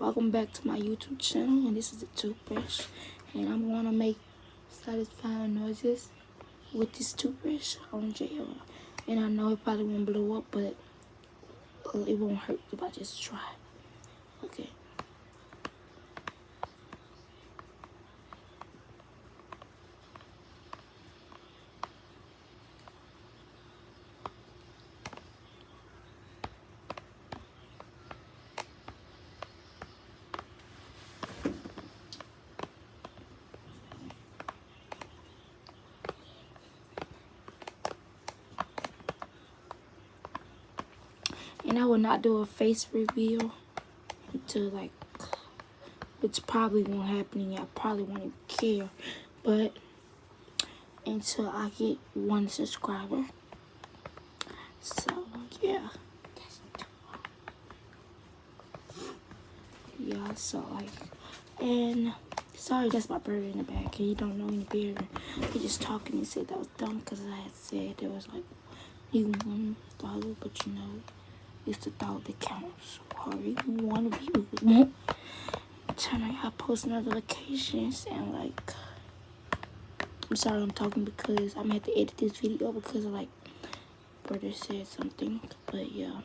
Welcome back to my YouTube channel, and this is a toothbrush, and I'm gonna make satisfying noises with this toothbrush on jail. And I know it probably won't blow up, but it won't hurt if I just try. Okay. And I will not do a face reveal until which probably won't happen and y'all probably won't even care, but until I get 1 subscriber. So yeah. Yeah, so and sorry, that's my bird in the back, and you don't know any better. He just talking and said that was dumb because I had said there was you 1 follow, but you know, it's the thought that counts. Or even 1 view won't turn on y'all post notifications. And I'm sorry I'm talking because I'm gonna have to edit this video because brother said something. But yeah.